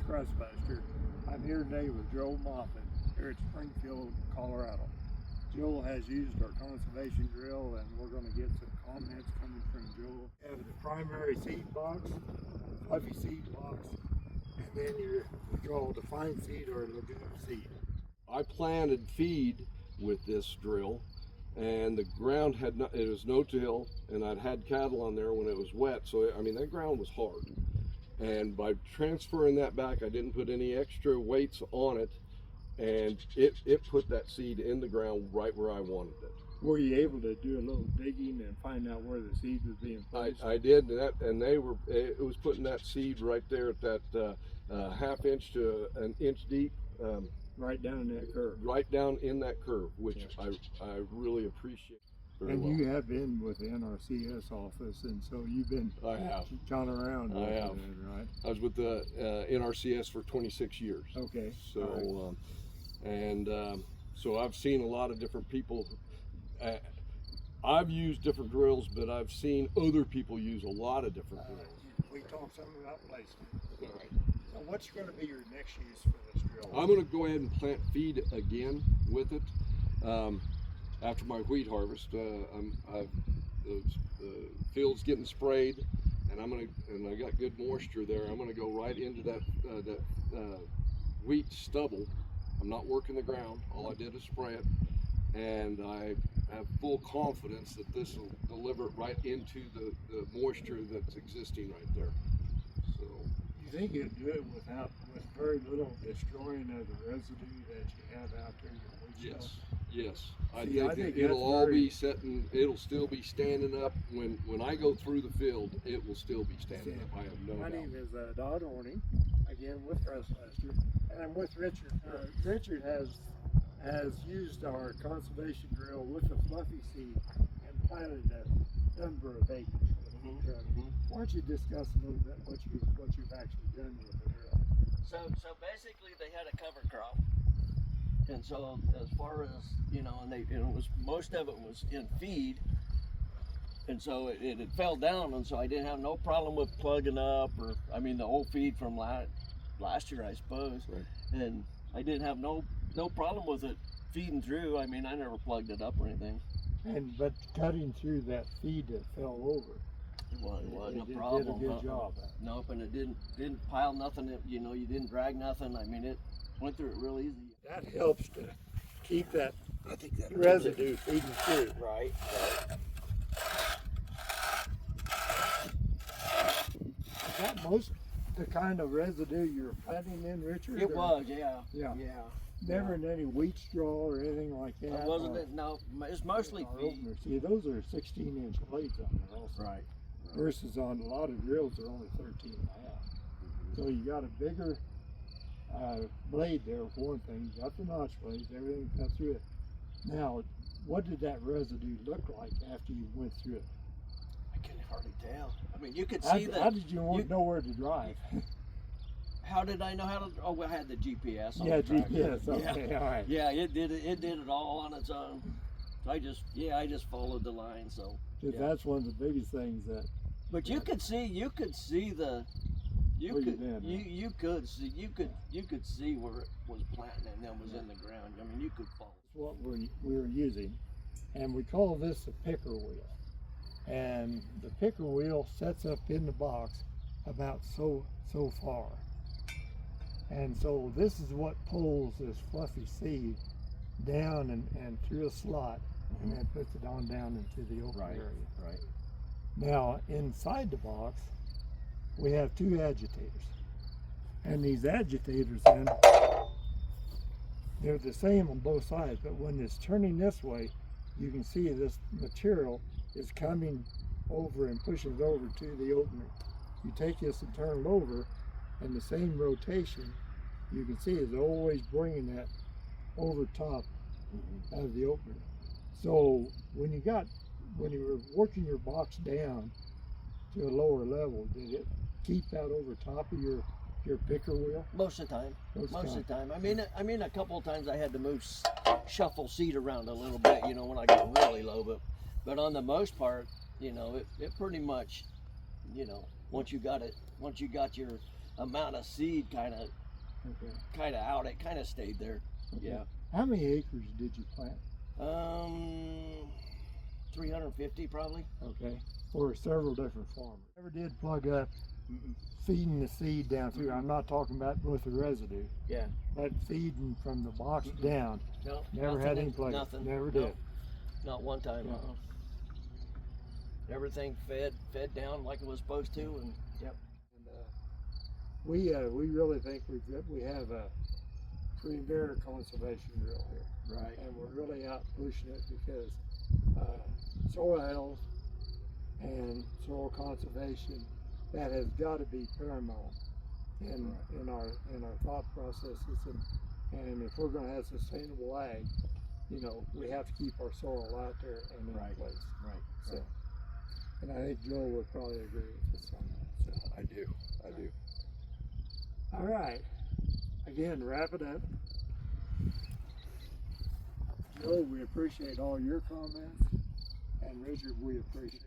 CrustBuster. I'm here today with Joel Moffett here at Springfield, Colorado. Joel has used our conservation drill, and we're going to get some comments coming from Joel. You have the primary seed box, fluffy seed box, and then your draw defined seed or lagoon seed. I planted feed with this drill, and the ground had no, it was no-till, and I'd had cattle on there when it was wet, so I mean that ground was hard. And by transferring that back, I didn't put any extra weights on it, and it put that seed in the ground right where I wanted it. Were you able to do a little digging and find out where the seed was being placed? I did that, and it was putting that seed right there at that half inch to an inch deep. Right down in that curve. Right down in that curve, which I really appreciate. And well, you have been with the NRCS office, and so you've been gone around. I have. Right? I was with the NRCS for 26 years. Okay. So, so I've seen a lot of different people. I've used different drills, but I've seen other people use a lot of different drills. We talked some about placement. All right. Now, what's going to be your next use for this drill? I'm going to go ahead and plant feed again with it. After my wheat harvest, the field's getting sprayed, and I got good moisture there. I'm gonna go right into that wheat stubble. I'm not working the ground. All I did is spray it, and I have full confidence that this will deliver it right into the moisture that's existing right there. So, you think you'd do it with very little destroying of the residue that you have out there? Yes. Yes, I think it'll all be setting. It'll still be standing up when I go through the field. It will still be standing up. I have no doubt. My name is Don Orney, again with CrustBuster, and I'm with Richard. Richard has used our conservation drill with the fluffy seed and planted a number of acres. Why don't you discuss a little bit what you've actually done with the drill? So basically, they had a cover crop. And so, as far as and it was most of it was in feed, and so it had fell down, and so I didn't have no problem with plugging up, or the old feed from last year, I suppose, right. And I didn't have no problem with it feeding through. I never plugged it up or anything. But cutting through that feed that fell over, it wasn't a problem. It did a good job. Nope, and it didn't pile nothing. You didn't drag nothing. It went through it real easy. That helps to keep that residue feeding through. Right. Is that most the kind of residue you're planting in, Richard? It was, yeah. Never in any wheat straw or anything like that? It wasn't, no, it's mostly feed. See, those are 16-inch blades on there also. Right. Versus on a lot of drills, they're only 13 and a half. So you got a bigger blade there for one thing. You got the notch blades, everything cut through it. Now, what did that residue look like after you went through it? I can hardly tell. You could see that. How did you know where to drive? How did I know how to? Oh, I had the GPS on the GPS. Okay, all right. Yeah, it did it all on its own. So I just followed the line. So. Because that's one of the biggest things that. But you could see the. You could see where it was planting and then was in the ground. You could follow. It's what we were using, and we call this a picker wheel. And the picker wheel sets up in the box about so far. And so this is what pulls this fluffy seed down and through a slot, and then puts it on down into the open area. Right. Now inside the box, we have two agitators, and these agitators then, they're the same on both sides, but when it's turning this way, you can see this material is coming over and pushes over to the opener. You take this and turn it over, and the same rotation, you can see is always bringing that over top of the opener. So when you were working your box down to a lower level, did it keep that over top of your picker wheel? Most of the time. Most of the time. A couple of times I had to shuffle seed around a little bit, when I got really low, but on the most part, it pretty much, once you got amount of seed kind of out. It kind of stayed there. Okay. Yeah. How many acres did you plant? 350 probably. Okay. For several different farmers. Never did plug up feeding the seed down through. I'm not talking about with the residue. Yeah. But feeding from the box down. No. Never had any plug. Nothing. Never No, did. not one time. Yeah. Everything fed down like it was supposed to, and yep. And, we really think we have a premier conservation drill here. Right. And we're really out pushing it because soil health and soil conservation, that has got to be paramount in our thought processes, and if we're going to have sustainable ag, you know, we have to keep our soil out there and in place. Right. So, and I think Joel would probably agree with us on that. So. I do. All right. Again, wrap it up. Joel, we appreciate all your comments, and Richard, we appreciate